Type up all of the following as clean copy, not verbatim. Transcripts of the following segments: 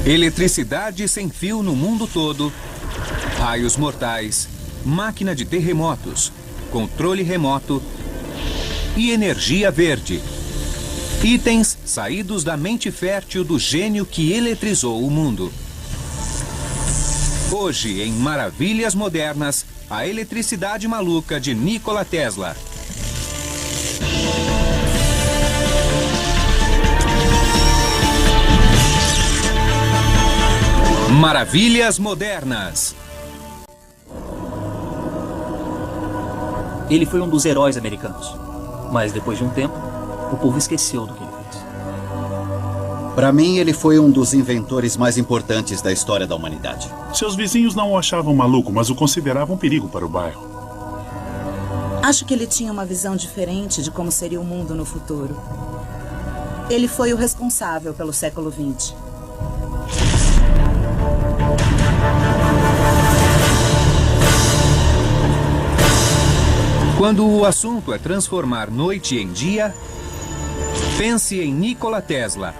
Eletricidade sem fio no mundo todo, raios mortais, máquina de terremotos, controle remoto e energia verde. Itens saídos da mente fértil do gênio que eletrizou o mundo. Hoje, em Maravilhas Modernas, a eletricidade maluca de Nikola Tesla. Maravilhas Modernas. Ele foi um dos heróis americanos. Mas depois de um tempo, o povo esqueceu do que ele fez. Para mim, ele foi um dos inventores mais importantes da história da humanidade. Seus vizinhos não o achavam maluco, mas o consideravam um perigo para o bairro. Acho que ele tinha uma visão diferente de como seria o mundo no futuro. Ele foi o responsável pelo século XX. Quando o assunto é transformar noite em dia, pense em Nikola Tesla.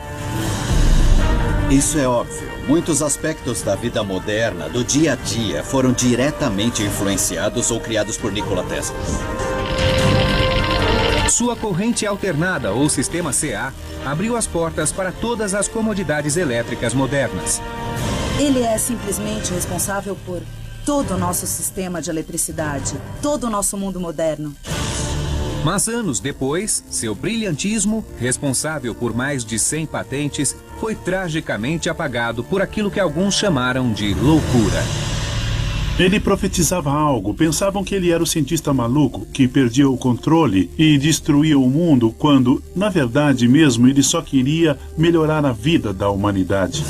Isso é óbvio. Muitos aspectos da vida moderna, do dia a dia, foram diretamente influenciados ou criados por Nikola Tesla. Sua corrente alternada ou sistema CA abriu as portas para todas as comodidades elétricas modernas. Ele é simplesmente responsável por todo o nosso sistema de eletricidade, todo o nosso mundo moderno. Mas anos depois, seu brilhantismo, responsável por mais de 100 patentes, foi tragicamente apagado por aquilo que alguns chamaram de loucura. Ele profetizava algo. Pensavam que ele era o cientista maluco que perdia o controle e destruía o mundo, quando, na verdade mesmo, ele só queria melhorar a vida da humanidade.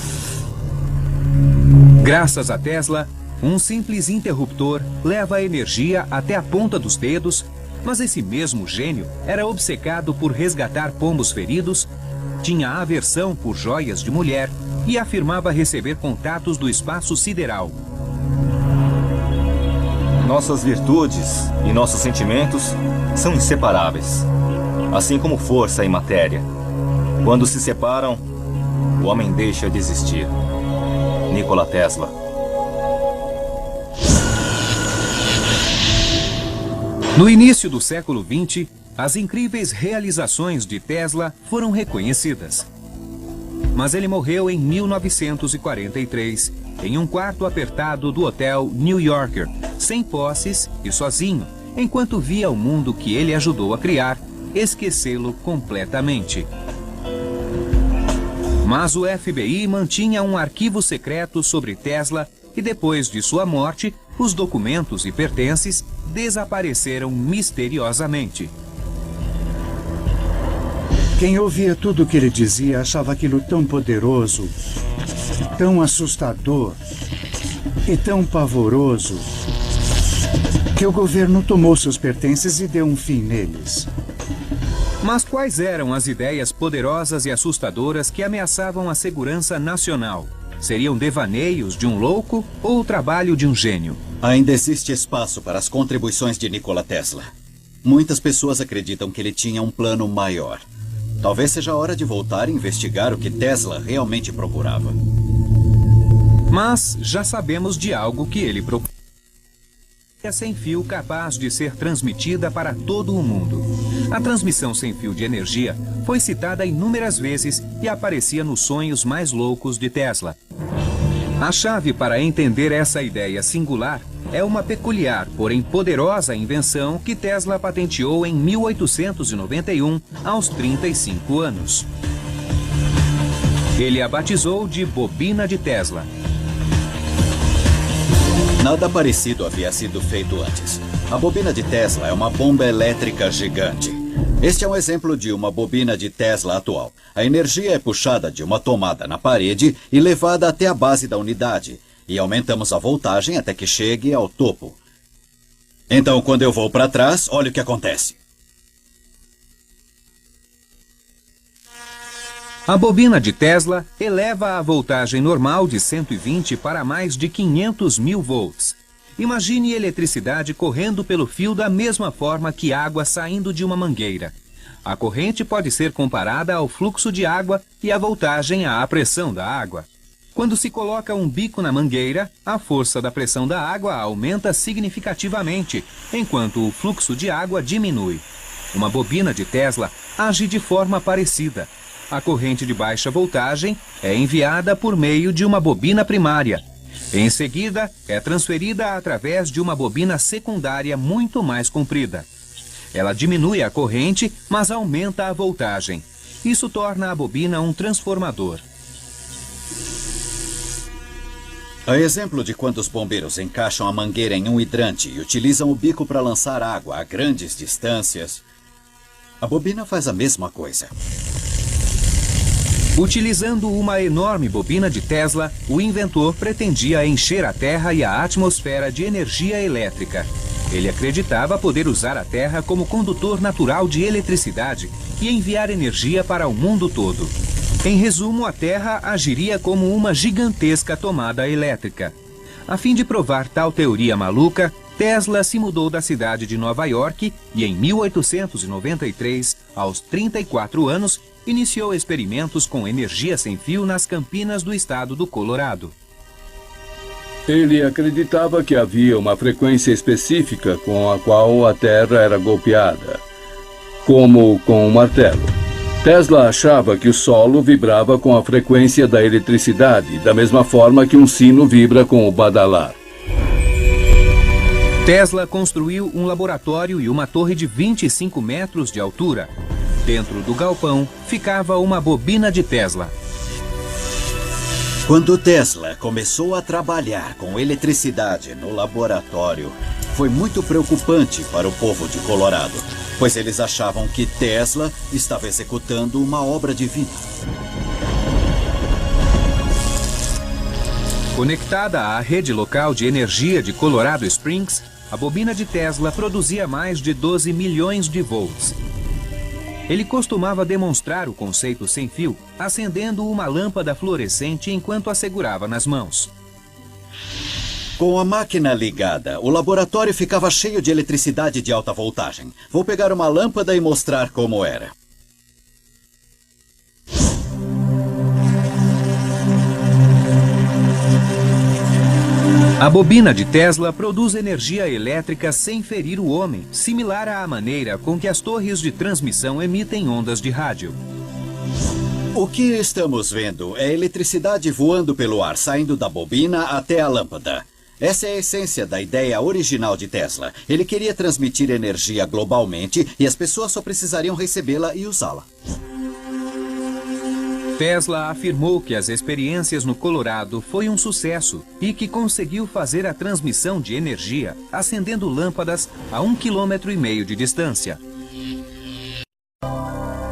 Graças a Tesla, um simples interruptor leva a energia até a ponta dos dedos, mas esse mesmo gênio era obcecado por resgatar pombos feridos, tinha aversão por joias de mulher e afirmava receber contatos do espaço sideral. Nossas virtudes e nossos sentimentos são inseparáveis, assim como força e matéria. Quando se separam, o homem deixa de existir. Nikola Tesla. No início do século XX, as incríveis realizações de Tesla foram reconhecidas. Mas ele morreu em 1943, em um quarto apertado do hotel New Yorker, sem posses e sozinho, enquanto via o mundo que ele ajudou a criar esquecê-lo completamente. Mas o FBI mantinha um arquivo secreto sobre Tesla e depois de sua morte, os documentos e pertences desapareceram misteriosamente. Quem ouvia tudo o que ele dizia achava aquilo tão poderoso, tão assustador e tão pavoroso que o governo tomou seus pertences e deu um fim neles. Mas quais eram as ideias poderosas e assustadoras que ameaçavam a segurança nacional? Seriam devaneios de um louco ou o trabalho de um gênio? Ainda existe espaço para as contribuições de Nikola Tesla. Muitas pessoas acreditam que ele tinha um plano maior. Talvez seja a hora de voltar e investigar o que Tesla realmente procurava. Mas já sabemos de algo que ele procurava. Sem fio capaz de ser transmitida para todo o mundo. A transmissão sem fio de energia foi citada inúmeras vezes e aparecia nos sonhos mais loucos de Tesla. A chave para entender essa ideia singular é uma peculiar, porém poderosa invenção que Tesla patenteou em 1891, aos 35 anos. Ele a batizou de bobina de Tesla. Nada parecido havia sido feito antes. A bobina de Tesla é uma bomba elétrica gigante. Este é um exemplo de uma bobina de Tesla atual. A energia é puxada de uma tomada na parede e levada até a base da unidade. E aumentamos a voltagem até que chegue ao topo. Então, quando eu vou para trás, olha o que acontece. A bobina de Tesla eleva a voltagem normal de 120 para mais de 500 mil volts. Imagine eletricidade correndo pelo fio da mesma forma que água saindo de uma mangueira. A corrente pode ser comparada ao fluxo de água e a voltagem à pressão da água. Quando se coloca um bico na mangueira, a força da pressão da água aumenta significativamente, enquanto o fluxo de água diminui. Uma bobina de Tesla age de forma parecida. A corrente de baixa voltagem é enviada por meio de uma bobina primária. Em seguida, é transferida através de uma bobina secundária muito mais comprida. Ela diminui a corrente, mas aumenta a voltagem. Isso torna a bobina um transformador. A exemplo de quando os bombeiros encaixam a mangueira em um hidrante e utilizam o bico para lançar água a grandes distâncias, a bobina faz a mesma coisa. Utilizando uma enorme bobina de Tesla, o inventor pretendia encher a Terra e a atmosfera de energia elétrica. Ele acreditava poder usar a Terra como condutor natural de eletricidade e enviar energia para o mundo todo. Em resumo, a Terra agiria como uma gigantesca tomada elétrica. A fim de provar tal teoria maluca, Tesla se mudou da cidade de Nova York e, em 1893, aos 34 anos, iniciou experimentos com energia sem fio nas campinas do estado do Colorado. Ele acreditava que havia uma frequência específica com a qual a Terra era golpeada, como com um martelo. Tesla achava que o solo vibrava com a frequência da eletricidade, da mesma forma que um sino vibra com o badalar. Tesla construiu um laboratório e uma torre de 25 metros de altura. Dentro do galpão ficava uma bobina de Tesla. Quando Tesla começou a trabalhar com eletricidade no laboratório, foi muito preocupante para o povo de Colorado, pois eles achavam que Tesla estava executando uma obra divina. Conectada à rede local de energia de Colorado Springs, a bobina de Tesla produzia mais de 12 milhões de volts. Ele costumava demonstrar o conceito sem fio, acendendo uma lâmpada fluorescente enquanto a segurava nas mãos. Com a máquina ligada, o laboratório ficava cheio de eletricidade de alta voltagem. Vou pegar uma lâmpada e mostrar como era. A bobina de Tesla produz energia elétrica sem ferir o homem, similar à maneira com que as torres de transmissão emitem ondas de rádio. O que estamos vendo é eletricidade voando pelo ar, saindo da bobina até a lâmpada. Essa é a essência da ideia original de Tesla. Ele queria transmitir energia globalmente e as pessoas só precisariam recebê-la e usá-la. Tesla afirmou que as experiências no Colorado foi um sucesso e que conseguiu fazer a transmissão de energia acendendo lâmpadas a 1,5 km de distância.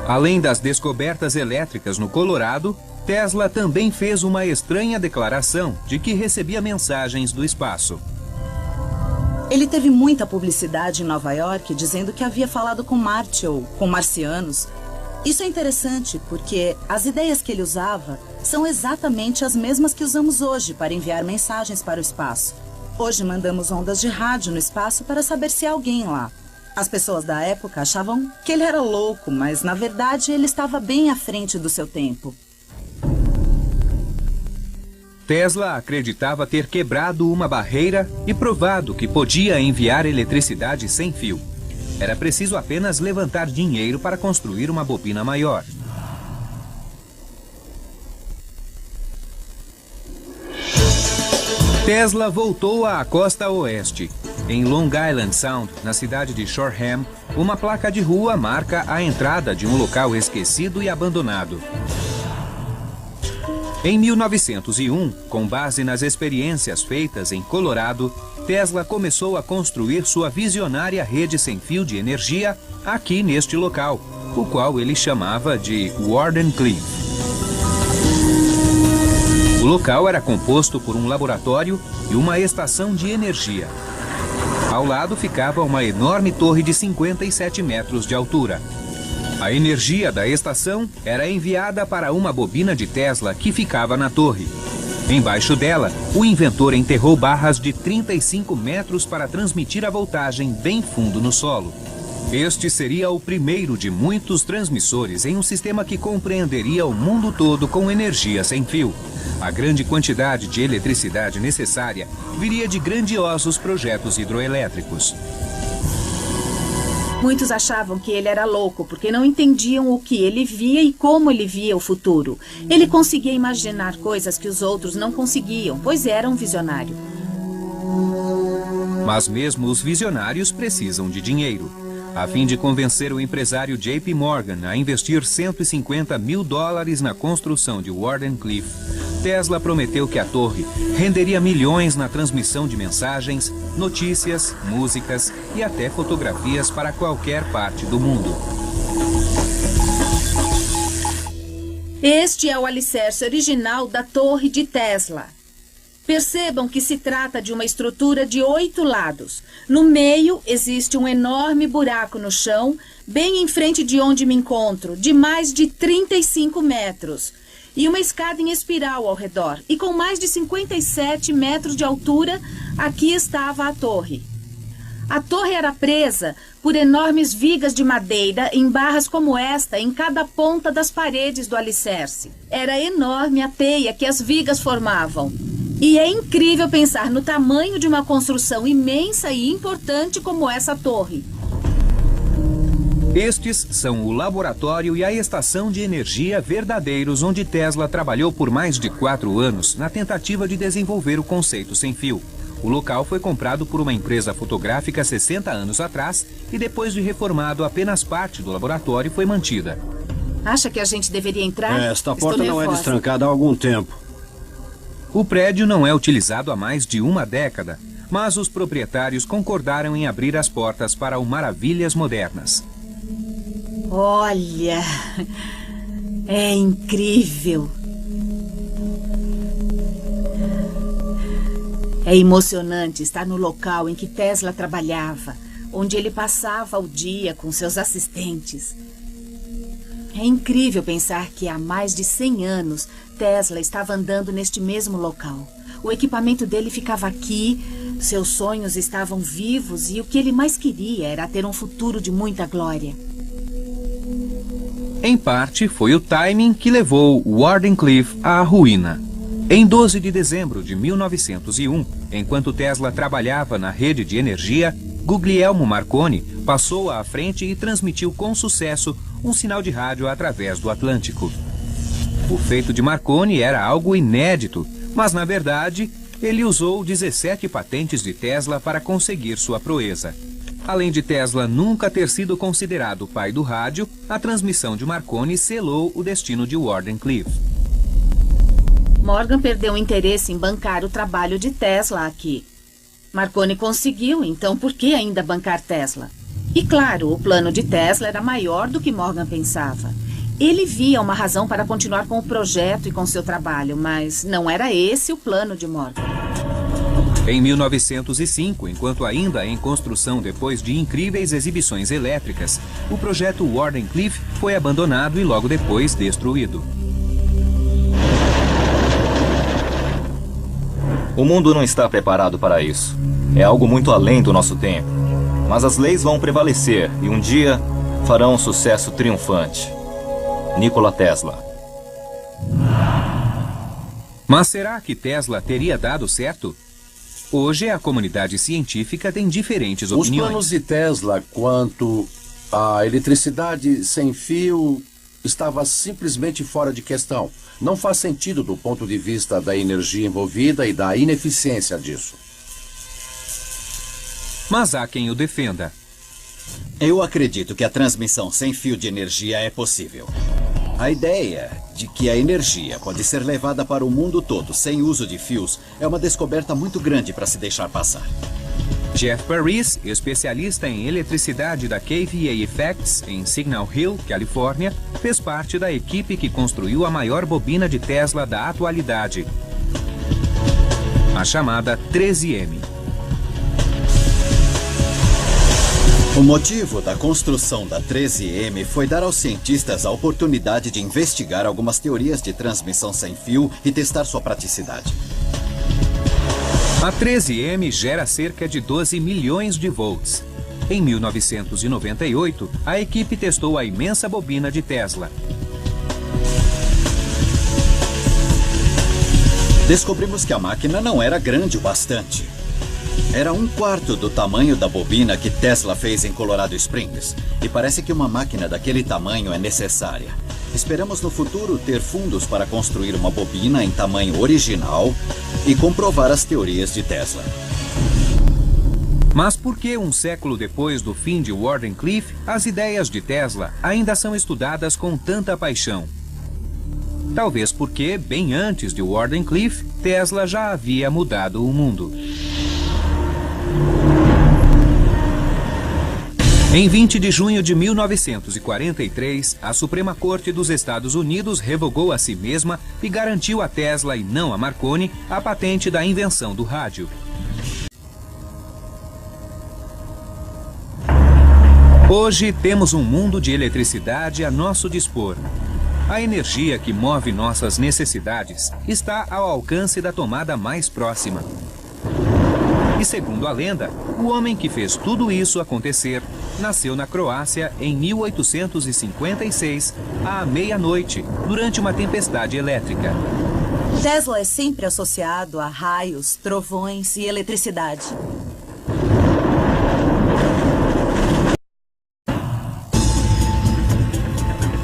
Além das descobertas elétricas no Colorado, Tesla também fez uma estranha declaração de que recebia mensagens do espaço. Ele teve muita publicidade em Nova York dizendo que havia falado com Marte ou com marcianos. Isso é interessante porque as ideias que ele usava são exatamente as mesmas que usamos hoje para enviar mensagens para o espaço. Hoje mandamos ondas de rádio no espaço para saber se há alguém lá. As pessoas da época achavam que ele era louco, mas na verdade ele estava bem à frente do seu tempo. Tesla acreditava ter quebrado uma barreira e provado que podia enviar eletricidade sem fio. Era preciso apenas levantar dinheiro para construir uma bobina maior. Tesla voltou à costa oeste. Em Long Island Sound, na cidade de Shoreham, uma placa de rua marca a entrada de um local esquecido e abandonado. Em 1901, com base nas experiências feitas em Colorado, Tesla começou a construir sua visionária rede sem fio de energia aqui neste local, o qual ele chamava de Wardenclyffe. O local era composto por um laboratório e uma estação de energia. Ao lado ficava uma enorme torre de 57 metros de altura. A energia da estação era enviada para uma bobina de Tesla que ficava na torre. Embaixo dela, o inventor enterrou barras de 35 metros para transmitir a voltagem bem fundo no solo. Este seria o primeiro de muitos transmissores em um sistema que compreenderia o mundo todo com energia sem fio. A grande quantidade de eletricidade necessária viria de grandiosos projetos hidroelétricos. Muitos achavam que ele era louco, porque não entendiam o que ele via e como ele via o futuro. Ele conseguia imaginar coisas que os outros não conseguiam, pois era um visionário. Mas mesmo os visionários precisam de dinheiro. A fim de convencer o empresário JP Morgan a investir $150 mil na construção de Wardenclyffe, Tesla prometeu que a torre renderia milhões na transmissão de mensagens, notícias, músicas e até fotografias para qualquer parte do mundo. Este é o alicerce original da Torre de Tesla. Percebam que se trata de uma estrutura de 8 lados. No meio existe um enorme buraco no chão, bem em frente de onde me encontro, de mais de 35 metros. E uma escada em espiral ao redor. E com mais de 57 metros de altura, aqui estava a torre. A torre era presa por enormes vigas de madeira em barras como esta em cada ponta das paredes do alicerce. Era enorme a teia que as vigas formavam. E é incrível pensar no tamanho de uma construção imensa e importante como essa torre. Estes são o laboratório e a estação de energia verdadeiros onde Tesla trabalhou por mais de 4 anos na tentativa de desenvolver o conceito sem fio. O local foi comprado por uma empresa fotográfica 60 anos atrás e depois de reformado apenas parte do laboratório foi mantida. Acha que a gente deveria entrar? Esta porta não é destrancada há algum tempo. O prédio não é utilizado há mais de uma década, mas os proprietários concordaram em abrir as portas para o Maravilhas Modernas. Olha, é incrível. É emocionante estar no local em que Tesla trabalhava, onde ele passava o dia com seus assistentes. É incrível pensar que há mais de 100 anos Tesla estava andando neste mesmo local. O equipamento dele ficava aqui, seus sonhos estavam vivos e o que ele mais queria era ter um futuro de muita glória. Em parte, foi o timing que levou Wardenclyffe à ruína. Em 12 de dezembro de 1901, enquanto Tesla trabalhava na rede de energia, Guglielmo Marconi passou à frente e transmitiu com sucesso um sinal de rádio através do Atlântico. O feito de Marconi era algo inédito, mas na verdade, ele usou 17 patentes de Tesla para conseguir sua proeza. Além de Tesla nunca ter sido considerado o pai do rádio, a transmissão de Marconi selou o destino de Wardenclyffe. Morgan perdeu o interesse em bancar o trabalho de Tesla aqui. Marconi conseguiu, então por que ainda bancar Tesla? E claro, o plano de Tesla era maior do que Morgan pensava. Ele via uma razão para continuar com o projeto e com seu trabalho, mas não era esse o plano de Morgan. Em 1905, enquanto ainda em construção depois de incríveis exibições elétricas, o projeto Wardenclyffe foi abandonado e logo depois destruído. O mundo não está preparado para isso. É algo muito além do nosso tempo. Mas as leis vão prevalecer e um dia farão um sucesso triunfante. Nikola Tesla. Mas será que Tesla teria dado certo? Hoje a comunidade científica tem diferentes opiniões. Os planos de Tesla quanto à eletricidade sem fio estava simplesmente fora de questão. Não faz sentido do ponto de vista da energia envolvida e da ineficiência disso. Mas há quem o defenda. Eu acredito que a transmissão sem fio de energia é possível. A ideia de que a energia pode ser levada para o mundo todo sem uso de fios é uma descoberta muito grande para se deixar passar. Jeff Paris, especialista em eletricidade da KVA Effects em Signal Hill, Califórnia, fez parte da equipe que construiu a maior bobina de Tesla da atualidade, a chamada 13M. O motivo da construção da 13M foi dar aos cientistas a oportunidade de investigar algumas teorias de transmissão sem fio e testar sua praticidade. A 13M gera cerca de 12 milhões de volts. Em 1998, a equipe testou a imensa bobina de Tesla. Descobrimos que a máquina não era grande o bastante. Era 1/4 do tamanho da bobina que Tesla fez em Colorado Springs. E parece que uma máquina daquele tamanho é necessária. Esperamos no futuro ter fundos para construir uma bobina em tamanho original e comprovar as teorias de Tesla. Mas por que um século depois do fim de Wardenclyffe, as ideias de Tesla ainda são estudadas com tanta paixão? Talvez porque, bem antes de Wardenclyffe, Tesla já havia mudado o mundo. Em 20 de junho de 1943, a Suprema Corte dos Estados Unidos revogou a si mesma e garantiu a Tesla e não a Marconi a patente da invenção do rádio. Hoje temos um mundo de eletricidade a nosso dispor. A energia que move nossas necessidades está ao alcance da tomada mais próxima. E segundo a lenda, o homem que fez tudo isso acontecer nasceu na Croácia em 1856, à meia-noite, durante uma tempestade elétrica. Tesla é sempre associado a raios, trovões e eletricidade.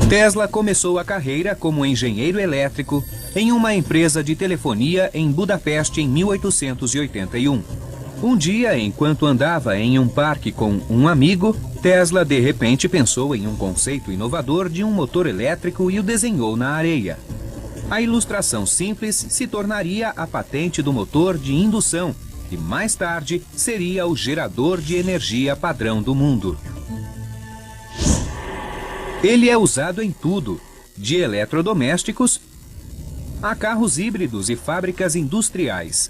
Tesla começou a carreira como engenheiro elétrico em uma empresa de telefonia em Budapeste em 1881. Um dia, enquanto andava em um parque com um amigo, Tesla de repente pensou em um conceito inovador de um motor elétrico e o desenhou na areia. A ilustração simples se tornaria a patente do motor de indução e mais tarde seria o gerador de energia padrão do mundo. Ele é usado em tudo, de eletrodomésticos a carros híbridos e fábricas industriais.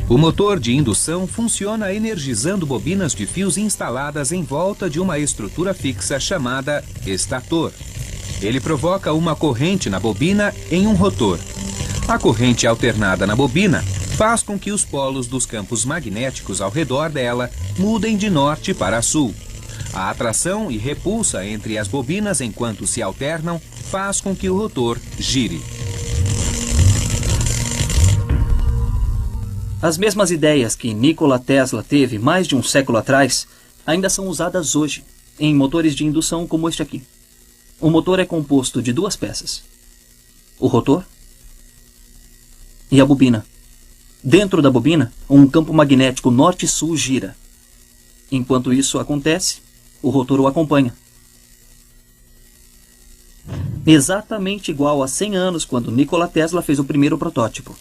O motor de indução funciona energizando bobinas de fios instaladas em volta de uma estrutura fixa chamada estator. Ele provoca uma corrente na bobina em um rotor. A corrente alternada na bobina faz com que os polos dos campos magnéticos ao redor dela mudem de norte para sul. A atração e repulsa entre as bobinas enquanto se alternam faz com que o rotor gire. As mesmas ideias que Nikola Tesla teve mais de um século atrás ainda são usadas hoje em motores de indução como este aqui. O motor é composto de duas peças: o rotor e a bobina. Dentro da bobina, um campo magnético norte-sul gira. Enquanto isso acontece, o rotor o acompanha. Exatamente igual a 100 anos quando Nikola Tesla fez o primeiro protótipo.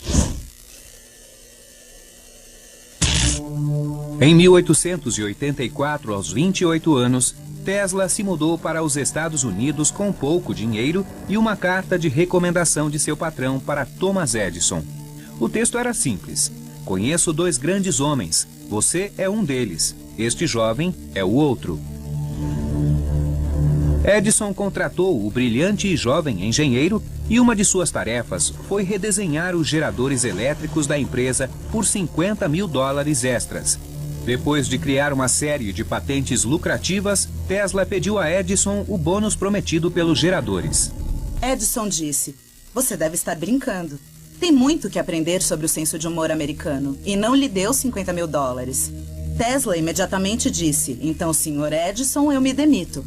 Em 1884, aos 28 anos, Tesla se mudou para os Estados Unidos com pouco dinheiro e uma carta de recomendação de seu patrão para Thomas Edison. O texto era simples: conheço dois grandes homens, você é um deles, este jovem é o outro. Edison contratou o brilhante e jovem engenheiro e uma de suas tarefas foi redesenhar os geradores elétricos da empresa por $50 mil extras. Depois de criar uma série de patentes lucrativas, Tesla pediu a Edison o bônus prometido pelos geradores. Edison disse: você deve estar brincando. Tem muito que aprender sobre o senso de humor americano e não lhe deu $50 mil. Tesla imediatamente disse: então, Sr. Edison, eu me demito.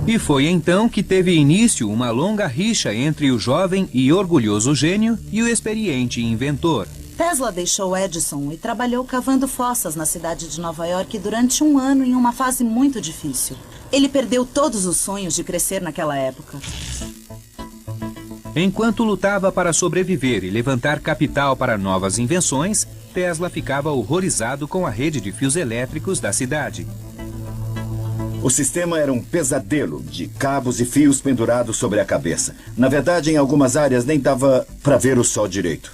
E foi então que teve início uma longa rixa entre o jovem e orgulhoso gênio e o experiente inventor. Tesla deixou Edison e trabalhou cavando fossas na cidade de Nova York durante um ano em uma fase muito difícil. Ele perdeu todos os sonhos de crescer naquela época. Enquanto lutava para sobreviver e levantar capital para novas invenções, Tesla ficava horrorizado com a rede de fios elétricos da cidade. O sistema era um pesadelo de cabos e fios pendurados sobre a cabeça. Na verdade, em algumas áreas nem dava para ver o sol direito.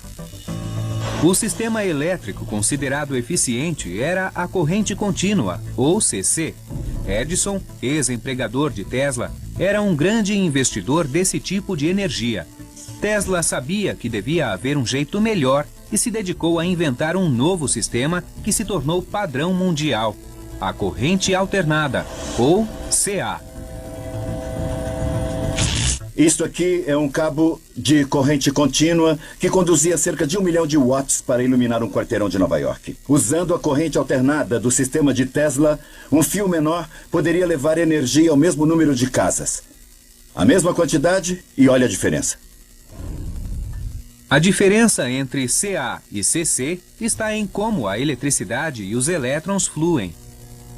O sistema elétrico considerado eficiente era a corrente contínua, ou CC. Edison, ex-empregador de Tesla, era um grande investidor desse tipo de energia. Tesla sabia que devia haver um jeito melhor e se dedicou a inventar um novo sistema que se tornou padrão mundial, a corrente alternada, ou CA. Isto aqui é um cabo de corrente contínua que conduzia cerca de 1 milhão de watts para iluminar um quarteirão de Nova York. Usando a corrente alternada do sistema de Tesla, um fio menor poderia levar energia ao mesmo número de casas. A mesma quantidade e olha a diferença. A diferença entre CA e CC está em como a eletricidade e os elétrons fluem.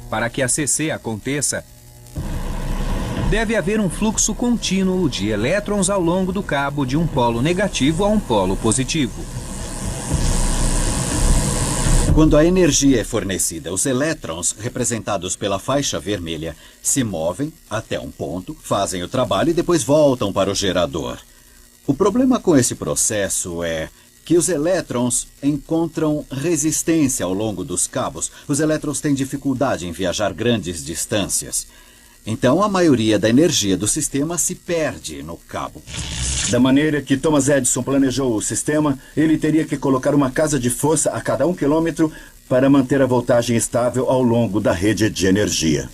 Para que a CC aconteça, deve haver um fluxo contínuo de elétrons ao longo do cabo de um polo negativo a um polo positivo. Quando a energia é fornecida, os elétrons, representados pela faixa vermelha, se movem até um ponto, fazem o trabalho e depois voltam para o gerador. O problema com esse processo é que os elétrons encontram resistência ao longo dos cabos. Os elétrons têm dificuldade em viajar grandes distâncias. Então, a maioria da energia do sistema se perde no cabo. Da maneira que Thomas Edison planejou o sistema, ele teria que colocar uma casa de força a cada 1 quilômetro para manter a voltagem estável ao longo da rede de energia.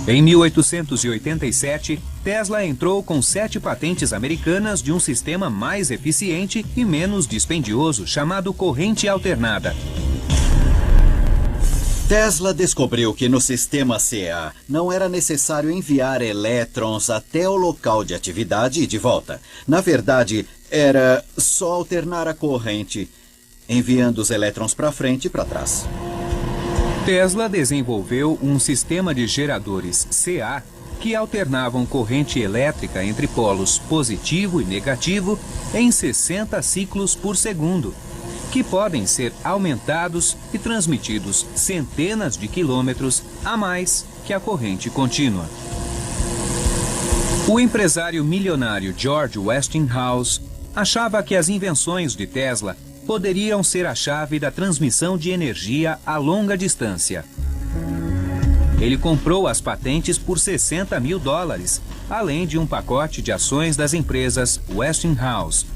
Em 1887, Tesla entrou com 7 patentes americanas de um sistema mais eficiente e menos dispendioso, chamado corrente alternada. Tesla descobriu que no sistema CA não era necessário enviar elétrons até o local de atividade e de volta. Na verdade, era só alternar a corrente, enviando os elétrons para frente e para trás. Tesla desenvolveu um sistema de geradores CA que alternavam corrente elétrica entre polos positivo e negativo em 60 ciclos por segundo, que podem ser aumentados e transmitidos centenas de quilômetros a mais que a corrente contínua. O empresário milionário George Westinghouse achava que as invenções de Tesla poderiam ser a chave da transmissão de energia a longa distância. Ele comprou as patentes por $60 mil, além de um pacote de ações das empresas Westinghouse.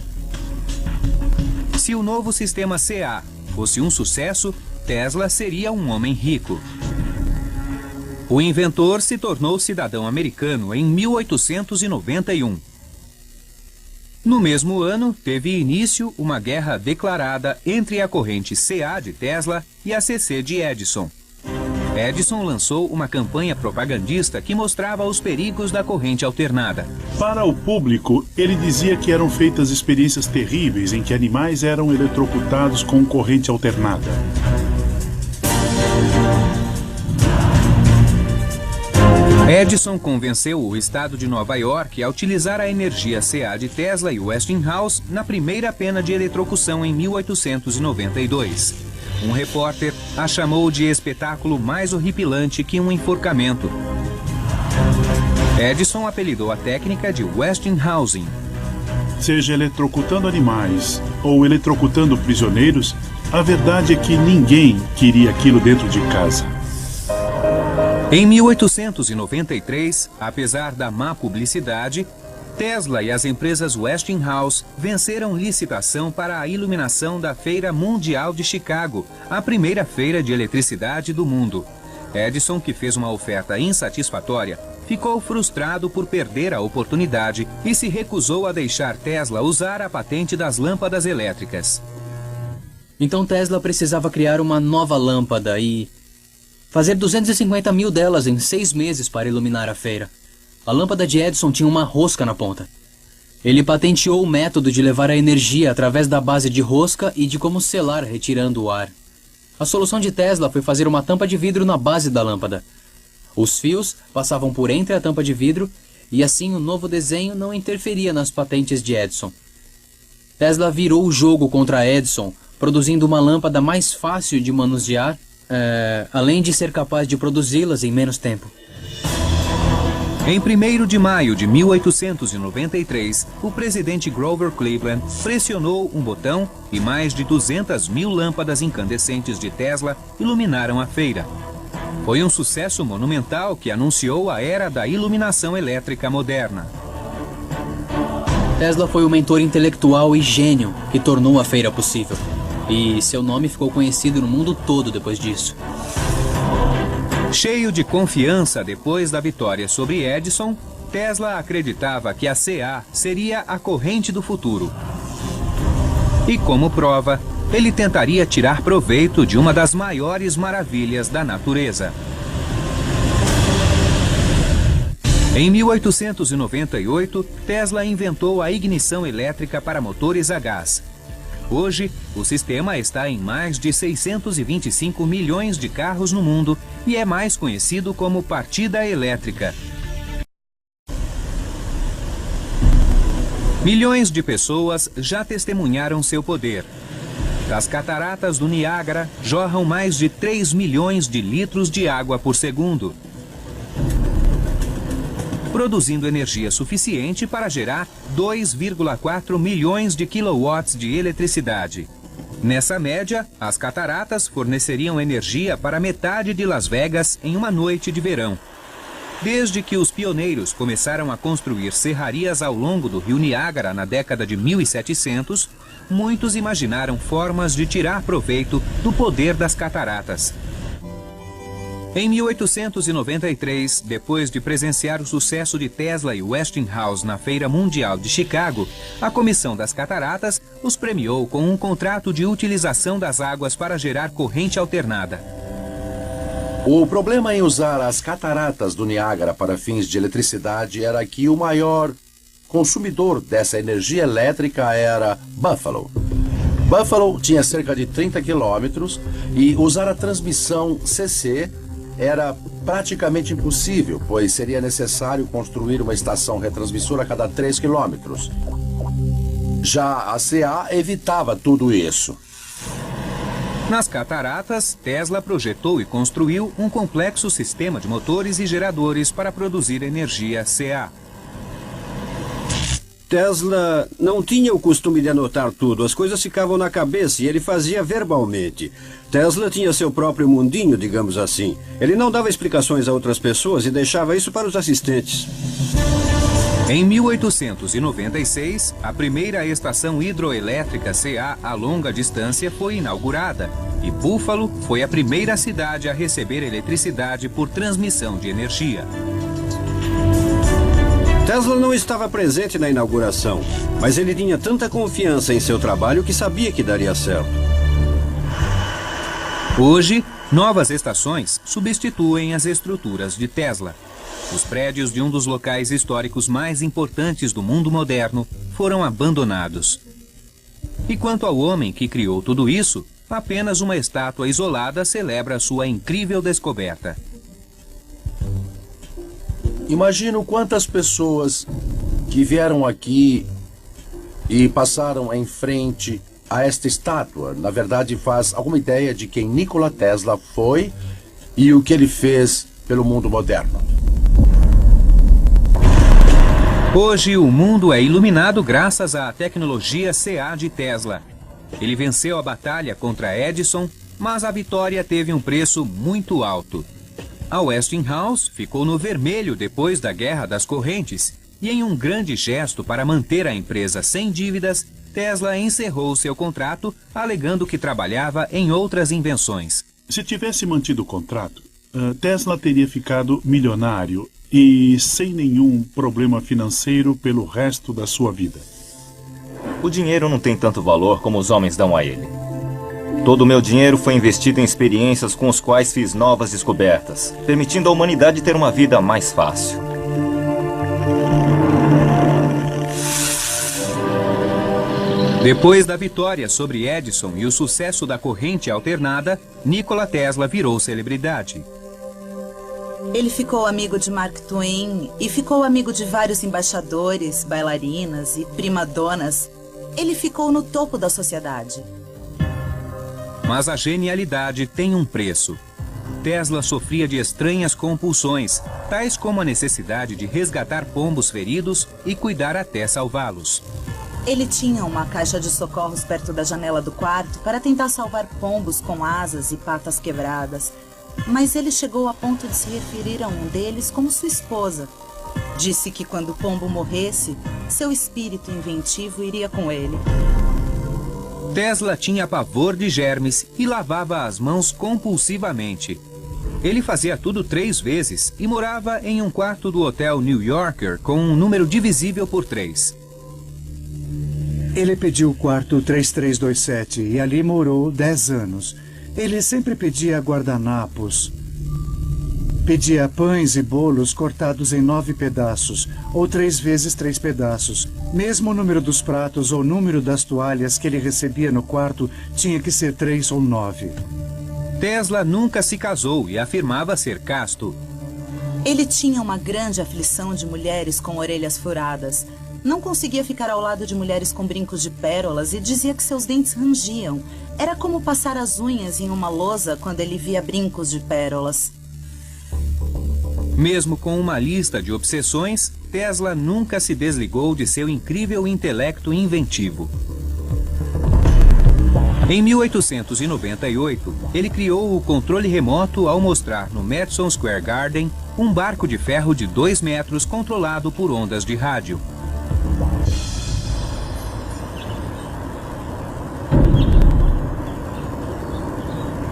Se o novo sistema CA fosse um sucesso, Tesla seria um homem rico. O inventor se tornou cidadão americano em 1891. No mesmo ano, teve início uma guerra declarada entre a corrente CA de Tesla e a CC de Edison. Edison lançou uma campanha propagandista que mostrava os perigos da corrente alternada. Para o público, ele dizia que eram feitas experiências terríveis em que animais eram eletrocutados com corrente alternada. Edison convenceu o estado de Nova York a utilizar a energia CA de Tesla e Westinghouse na primeira pena de eletrocução em 1892. Um repórter a chamou de espetáculo mais horripilante que um enforcamento. Edison apelidou a técnica de Westinghousing. Seja eletrocutando animais ou eletrocutando prisioneiros, a verdade é que ninguém queria aquilo dentro de casa. Em 1893, apesar da má publicidade, Tesla e as empresas Westinghouse venceram licitação para a iluminação da Feira Mundial de Chicago, a primeira feira de eletricidade do mundo. Edison, que fez uma oferta insatisfatória, ficou frustrado por perder a oportunidade e se recusou a deixar Tesla usar a patente das lâmpadas elétricas. Então Tesla precisava criar uma nova lâmpada e fazer 250 mil delas em 6 meses para iluminar a feira. A lâmpada de Edison tinha uma rosca na ponta. Ele patenteou o método de levar a energia através da base de rosca e de como selar retirando o ar. A solução de Tesla foi fazer uma tampa de vidro na base da lâmpada. Os fios passavam por entre a tampa de vidro e assim o novo desenho não interferia nas patentes de Edison. Tesla virou o jogo contra Edison, produzindo uma lâmpada mais fácil de manusear, além de ser capaz de produzi-las em menos tempo. Em 1º de maio de 1893, o presidente Grover Cleveland pressionou um botão e mais de 200 mil lâmpadas incandescentes de Tesla iluminaram a feira. Foi um sucesso monumental que anunciou a era da iluminação elétrica moderna. Tesla foi o mentor intelectual e gênio que tornou a feira possível. E seu nome ficou conhecido no mundo todo depois disso. Cheio de confiança depois da vitória sobre Edison, Tesla acreditava que a CA seria a corrente do futuro. E como prova, ele tentaria tirar proveito de uma das maiores maravilhas da natureza. Em 1898, Tesla inventou a ignição elétrica para motores a gás. Hoje, o sistema está em mais de 625 milhões de carros no mundo e é mais conhecido como partida elétrica. Milhões de pessoas já testemunharam seu poder. Das cataratas do Niágara jorram mais de 3 milhões de litros de água por segundo, produzindo energia suficiente para gerar 2,4 milhões de quilowatts de eletricidade. Nessa média, as cataratas forneceriam energia para metade de Las Vegas em uma noite de verão. Desde que os pioneiros começaram a construir serrarias ao longo do rio Niágara na década de 1700, muitos imaginaram formas de tirar proveito do poder das cataratas. Em 1893, depois de presenciar o sucesso de Tesla e Westinghouse na Feira Mundial de Chicago, a Comissão das Cataratas os premiou com um contrato de utilização das águas para gerar corrente alternada. O problema em usar as cataratas do Niágara para fins de eletricidade era que o maior consumidor dessa energia elétrica era Buffalo. Buffalo tinha cerca de 30 quilômetros e usar a transmissão CC era praticamente impossível, pois seria necessário construir uma estação retransmissora a cada 3 quilômetros. Já a CA evitava tudo isso. Nas cataratas, Tesla projetou e construiu um complexo sistema de motores e geradores para produzir energia CA. Tesla não tinha o costume de anotar tudo, as coisas ficavam na cabeça e ele fazia verbalmente. Tesla tinha seu próprio mundinho, digamos assim. Ele não dava explicações a outras pessoas e deixava isso para os assistentes. Em 1896, a primeira estação hidroelétrica CA a longa distância foi inaugurada e Buffalo foi a primeira cidade a receber eletricidade por transmissão de energia. Tesla não estava presente na inauguração, mas ele tinha tanta confiança em seu trabalho que sabia que daria certo. Hoje, novas estações substituem as estruturas de Tesla. Os prédios de um dos locais históricos mais importantes do mundo moderno foram abandonados. E quanto ao homem que criou tudo isso, apenas uma estátua isolada celebra sua incrível descoberta. Imagino quantas pessoas que vieram aqui e passaram em frente a esta estátua, na verdade, faz alguma ideia de quem Nikola Tesla foi e o que ele fez pelo mundo moderno. Hoje, o mundo é iluminado graças à tecnologia CA de Tesla. Ele venceu a batalha contra Edison, mas a vitória teve um preço muito alto. A Westinghouse ficou no vermelho depois da Guerra das Correntes e, em um grande gesto para manter a empresa sem dívidas, Tesla encerrou seu contrato, alegando que trabalhava em outras invenções. Se tivesse mantido o contrato, Tesla teria ficado milionário e sem nenhum problema financeiro pelo resto da sua vida. O dinheiro não tem tanto valor como os homens dão a ele. Todo o meu dinheiro foi investido em experiências com as quais fiz novas descobertas, permitindo à humanidade ter uma vida mais fácil. Depois da vitória sobre Edison e o sucesso da corrente alternada, Nikola Tesla virou celebridade. Ele ficou amigo de Mark Twain e ficou amigo de vários embaixadores, bailarinas e primadonas. Ele ficou no topo da sociedade. Mas a genialidade tem um preço. Tesla sofria de estranhas compulsões, tais como a necessidade de resgatar pombos feridos e cuidar até salvá-los. Ele tinha uma caixa de socorros perto da janela do quarto para tentar salvar pombos com asas e patas quebradas. Mas ele chegou a ponto de se referir a um deles como sua esposa. Disse que quando o pombo morresse, seu espírito inventivo iria com ele. Tesla tinha pavor de germes e lavava as mãos compulsivamente. Ele fazia tudo 3 vezes e morava em um quarto do Hotel New Yorker com um número divisível por 3. Ele pediu o quarto 3327 e ali morou 10 anos. Ele sempre pedia guardanapos. Pedia pães e bolos cortados em 9 pedaços, ou 3 vezes 3 pedaços. Mesmo o número dos pratos ou o número das toalhas que ele recebia no quarto tinha que ser 3 ou 9. Tesla nunca se casou e afirmava ser casto. Ele tinha uma grande aflição de mulheres com orelhas furadas. Não conseguia ficar ao lado de mulheres com brincos de pérolas e dizia que seus dentes rangiam. Era como passar as unhas em uma lousa quando ele via brincos de pérolas. Mesmo com uma lista de obsessões, Tesla nunca se desligou de seu incrível intelecto inventivo. Em 1898, ele criou o controle remoto ao mostrar no Madison Square Garden um barco de ferro de 2 metros controlado por ondas de rádio.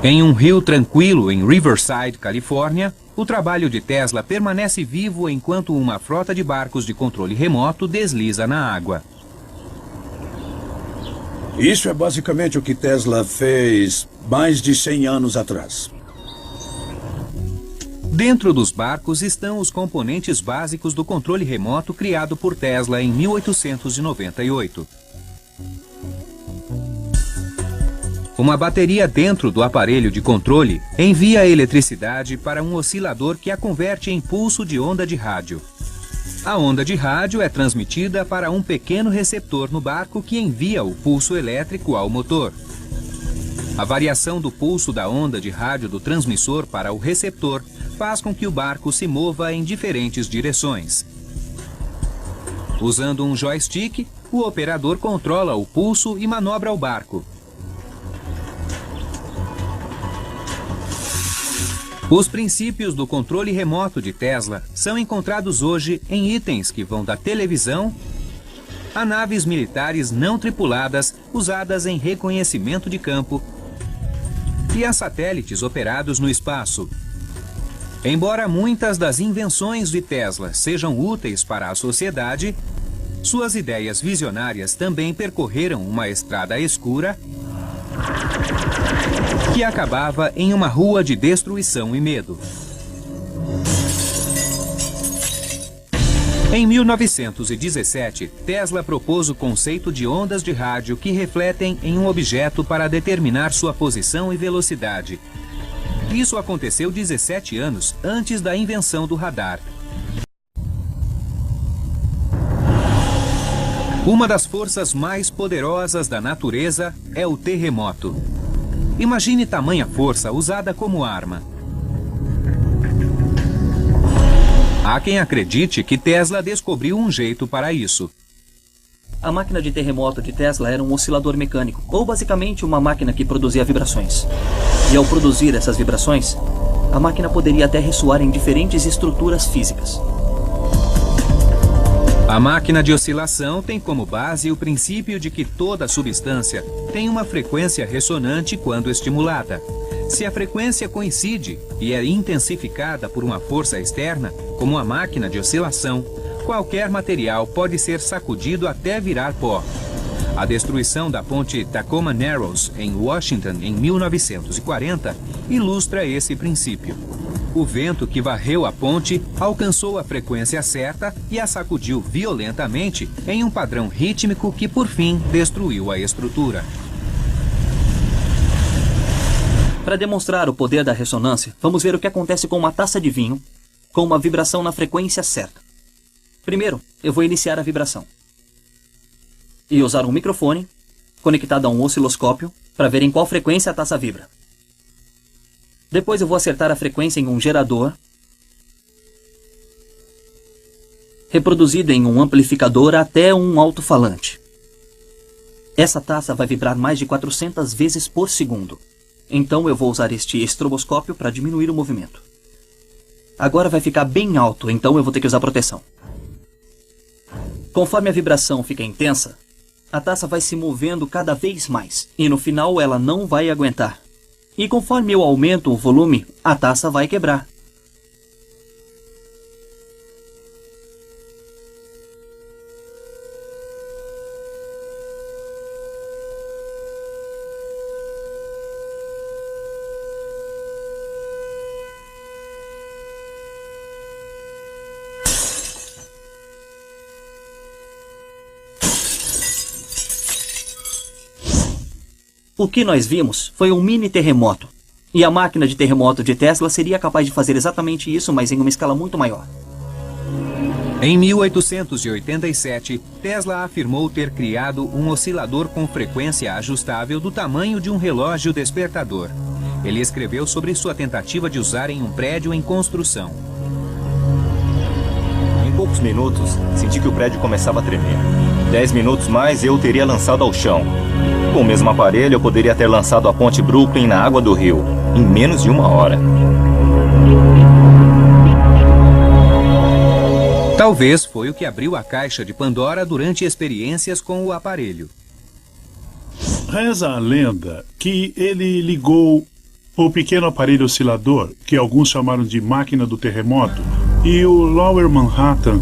Em um rio tranquilo em Riverside, Califórnia, o trabalho de Tesla permanece vivo enquanto uma frota de barcos de controle remoto desliza na água. Isso é basicamente o que Tesla fez mais de 100 anos atrás. Dentro dos barcos estão os componentes básicos do controle remoto criado por Tesla em 1898. Uma bateria dentro do aparelho de controle envia a eletricidade para um oscilador que a converte em pulso de onda de rádio. A onda de rádio é transmitida para um pequeno receptor no barco que envia o pulso elétrico ao motor. A variação do pulso da onda de rádio do transmissor para o receptor faz com que o barco se mova em diferentes direções. Usando um joystick, o operador controla o pulso e manobra o barco. Os princípios do controle remoto de Tesla são encontrados hoje em itens que vão da televisão a naves militares não tripuladas usadas em reconhecimento de campo e a satélites operados no espaço. Embora muitas das invenções de Tesla sejam úteis para a sociedade, suas ideias visionárias também percorreram uma estrada escura que acabava em uma rua de destruição e medo. Em 1917, Tesla propôs o conceito de ondas de rádio que refletem em um objeto para determinar sua posição e velocidade. Isso aconteceu 17 anos antes da invenção do radar. Uma das forças mais poderosas da natureza é o terremoto. Imagine tamanha força usada como arma. Há quem acredite que Tesla descobriu um jeito para isso. A máquina de terremoto de Tesla era um oscilador mecânico, ou basicamente uma máquina que produzia vibrações. E ao produzir essas vibrações, a máquina poderia até ressoar em diferentes estruturas físicas. A máquina de oscilação tem como base o princípio de que toda substância tem uma frequência ressonante quando estimulada. Se a frequência coincide e é intensificada por uma força externa, como a máquina de oscilação, qualquer material pode ser sacudido até virar pó. A destruição da ponte Tacoma Narrows, em Washington, em 1940, ilustra esse princípio. O vento que varreu a ponte alcançou a frequência certa e a sacudiu violentamente em um padrão rítmico que, por fim, destruiu a estrutura. Para demonstrar o poder da ressonância, vamos ver o que acontece com uma taça de vinho com uma vibração na frequência certa. Primeiro, eu vou iniciar a vibração e usar um microfone conectado a um osciloscópio para ver em qual frequência a taça vibra. Depois eu vou acertar a frequência em um gerador, reproduzido em um amplificador até um alto-falante. Essa taça vai vibrar mais de 400 vezes por segundo. Então eu vou usar este estroboscópio para diminuir o movimento. Agora vai ficar bem alto, então eu vou ter que usar proteção. Conforme a vibração fica intensa, a taça vai se movendo cada vez mais. E no final ela não vai aguentar. E conforme eu aumento o volume, a taça vai quebrar. O que nós vimos foi um mini terremoto. E a máquina de terremoto de Tesla seria capaz de fazer exatamente isso, mas em uma escala muito maior. Em 1887, Tesla afirmou ter criado um oscilador com frequência ajustável do tamanho de um relógio despertador. Ele escreveu sobre sua tentativa de usar em um prédio em construção. Em poucos minutos, senti que o prédio começava a tremer. 10 minutos mais e eu teria lançado ao chão. Com o mesmo aparelho, eu poderia ter lançado a ponte Brooklyn na água do rio, em menos de 1 hora. Talvez foi o que abriu a caixa de Pandora durante experiências com o aparelho. Reza a lenda que ele ligou o pequeno aparelho oscilador, que alguns chamaram de máquina do terremoto, e o Lower Manhattan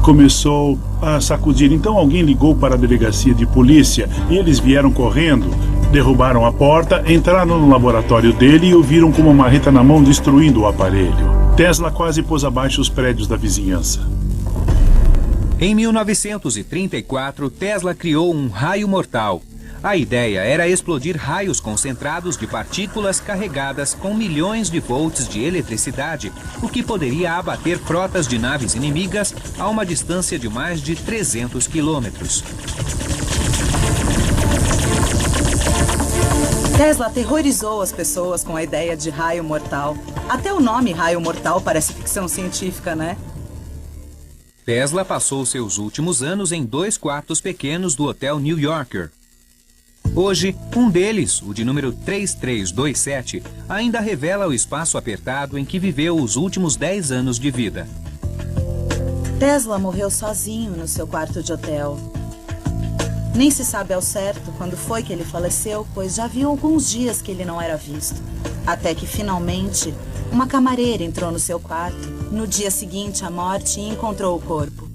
começou a sacudir. Então alguém ligou para a delegacia de polícia e eles vieram correndo, derrubaram a porta, entraram no laboratório dele e o viram com uma marreta na mão destruindo o aparelho. Tesla quase pôs abaixo os prédios da vizinhança. Em 1934, Tesla criou um raio mortal. A ideia era explodir raios concentrados de partículas carregadas com milhões de volts de eletricidade, o que poderia abater frotas de naves inimigas a uma distância de mais de 300 quilômetros. Tesla aterrorizou as pessoas com a ideia de raio mortal. Até o nome raio mortal parece ficção científica, né? Tesla passou seus últimos anos em 2 quartos pequenos do Hotel New Yorker. Hoje, um deles, o de número 3327, ainda revela o espaço apertado em que viveu os últimos 10 anos de vida. Tesla morreu sozinho no seu quarto de hotel. Nem se sabe ao certo quando foi que ele faleceu, pois já havia alguns dias que ele não era visto. Até que, finalmente, uma camareira entrou no seu quarto, no dia seguinte à morte, e encontrou o corpo.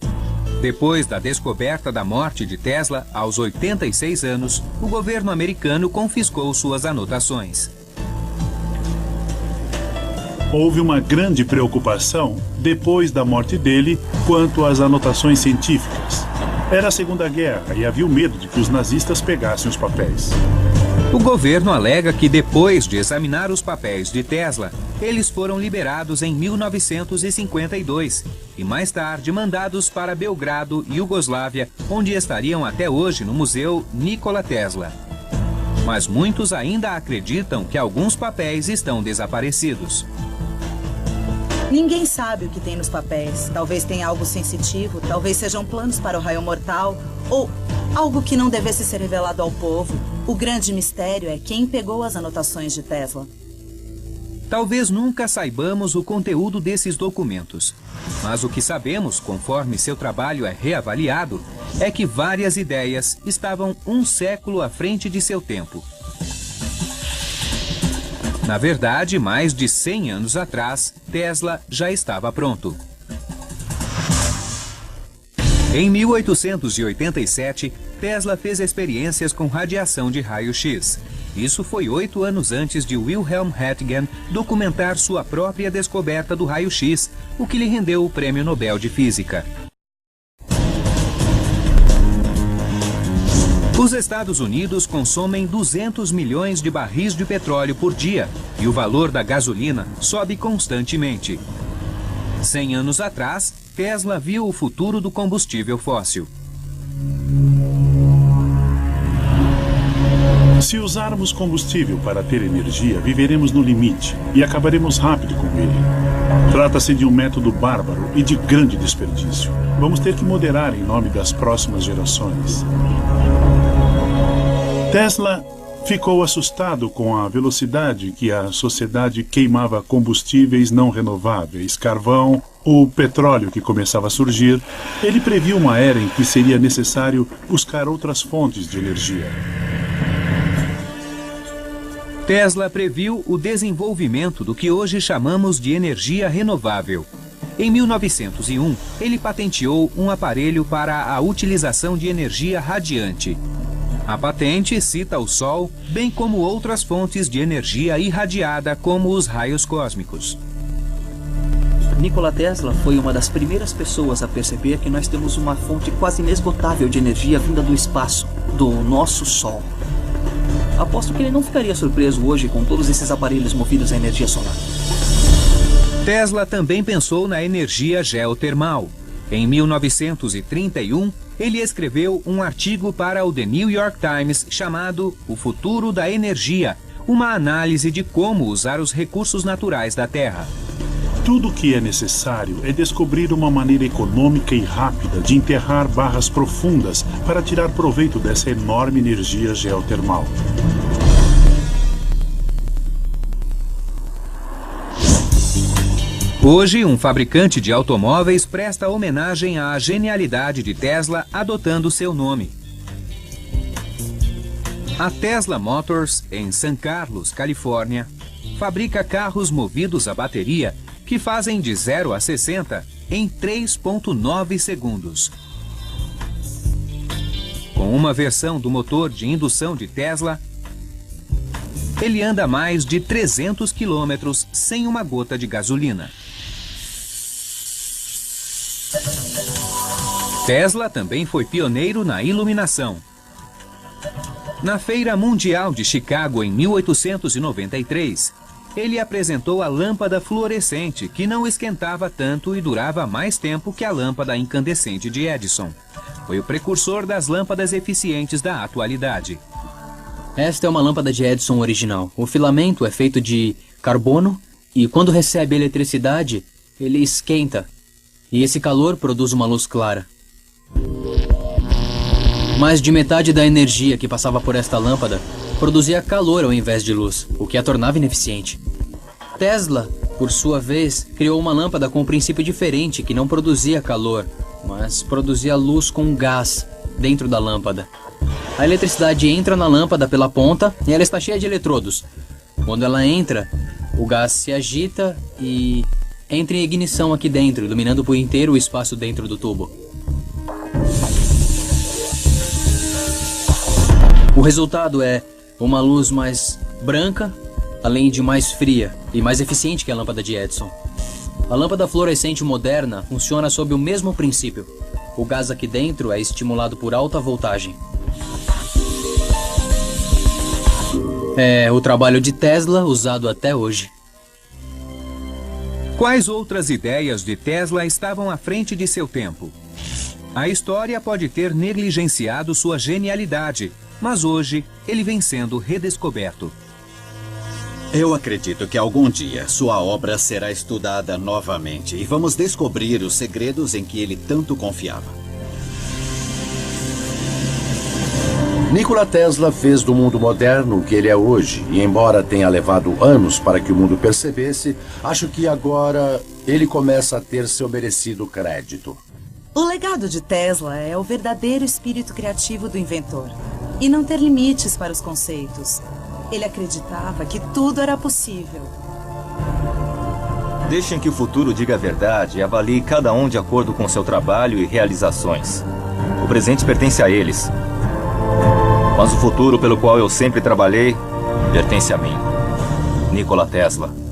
Depois da descoberta da morte de Tesla, aos 86 anos, o governo americano confiscou suas anotações. Houve uma grande preocupação, depois da morte dele, quanto às anotações científicas. Era a Segunda Guerra e havia o medo de que os nazistas pegassem os papéis. O governo alega que depois de examinar os papéis de Tesla, eles foram liberados em 1952 e mais tarde mandados para Belgrado, Iugoslávia, onde estariam até hoje no Museu Nikola Tesla. Mas muitos ainda acreditam que alguns papéis estão desaparecidos. Ninguém sabe o que tem nos papéis. Talvez tenha algo sensitivo, talvez sejam planos para o raio mortal, ou algo que não devesse ser revelado ao povo. O grande mistério é quem pegou as anotações de Tesla. Talvez nunca saibamos o conteúdo desses documentos, mas o que sabemos, conforme seu trabalho é reavaliado, é que várias ideias estavam um século à frente de seu tempo. Na verdade, mais de 100 anos atrás, Tesla já estava pronto. Em 1887, Tesla fez experiências com radiação de raio-x. Isso foi 8 anos antes de Wilhelm Röntgen documentar sua própria descoberta do raio-x, o que lhe rendeu o Prêmio Nobel de Física. Os Estados Unidos consomem 200 milhões de barris de petróleo por dia e o valor da gasolina sobe constantemente. 100 anos atrás, Tesla viu o futuro do combustível fóssil. Se usarmos combustível para ter energia, viveremos no limite e acabaremos rápido com ele. Trata-se de um método bárbaro e de grande desperdício. Vamos ter que moderar em nome das próximas gerações. Tesla Ficou assustado com a velocidade que a sociedade queimava combustíveis não renováveis, carvão, o petróleo que começava a surgir. Ele previu uma era em que seria necessário buscar outras fontes de energia. Tesla previu o desenvolvimento do que hoje chamamos de energia renovável. Em 1901, ele patenteou um aparelho para a utilização de energia radiante. A patente cita o Sol, bem como outras fontes de energia irradiada, como os raios cósmicos. Nikola Tesla foi uma das primeiras pessoas a perceber que nós temos uma fonte quase inesgotável de energia vinda do espaço, do nosso Sol. Aposto que ele não ficaria surpreso hoje com todos esses aparelhos movidos à energia solar. Tesla também pensou na energia geotermal. Em 1931, ele escreveu um artigo para o The New York Times chamado O Futuro da Energia, uma análise de como usar os recursos naturais da Terra. Tudo o que é necessário é descobrir uma maneira econômica e rápida de enterrar barras profundas para tirar proveito dessa enorme energia geotermal. Hoje, um fabricante de automóveis presta homenagem à genialidade de Tesla adotando seu nome. A Tesla Motors, em San Carlos, Califórnia, fabrica carros movidos a bateria que fazem de 0 a 60 em 3,9 segundos. Com uma versão do motor de indução de Tesla, ele anda mais de 300 quilômetros sem uma gota de gasolina. Tesla também foi pioneiro na iluminação. Na Feira Mundial de Chicago, em 1893, ele apresentou a lâmpada fluorescente, que não esquentava tanto e durava mais tempo que a lâmpada incandescente de Edison. Foi o precursor das lâmpadas eficientes da atualidade. Esta é uma lâmpada de Edison original. O filamento é feito de carbono e quando recebe eletricidade, ele esquenta. E esse calor produz uma luz clara. Mais de metade da energia que passava por esta lâmpada produzia calor ao invés de luz, o que a tornava ineficiente. Tesla, por sua vez, criou uma lâmpada com um princípio diferente que não produzia calor, mas produzia luz com gás dentro da lâmpada. A eletricidade entra na lâmpada pela ponta e ela está cheia de eletrodos. Quando ela entra, o gás se agita e entra em ignição aqui dentro, iluminando por inteiro o espaço dentro do tubo. O resultado é uma luz mais branca, além de mais fria e mais eficiente que a lâmpada de Edison. A lâmpada fluorescente moderna funciona sob o mesmo princípio. O gás aqui dentro é estimulado por alta voltagem. É o trabalho de Tesla usado até hoje. Quais outras ideias de Tesla estavam à frente de seu tempo? A história pode ter negligenciado sua genialidade, mas hoje ele vem sendo redescoberto. Eu acredito que algum dia sua obra será estudada novamente e vamos descobrir os segredos em que ele tanto confiava. Nikola Tesla fez do mundo moderno o que ele é hoje, e embora tenha levado anos para que o mundo percebesse, acho que agora ele começa a ter seu merecido crédito. O legado de Tesla é o verdadeiro espírito criativo do inventor e não ter limites para os conceitos. Ele acreditava que tudo era possível. Deixem que o futuro diga a verdade e avalie cada um de acordo com seu trabalho e realizações. O presente pertence a eles. Mas o futuro pelo qual eu sempre trabalhei pertence a mim. Nikola Tesla.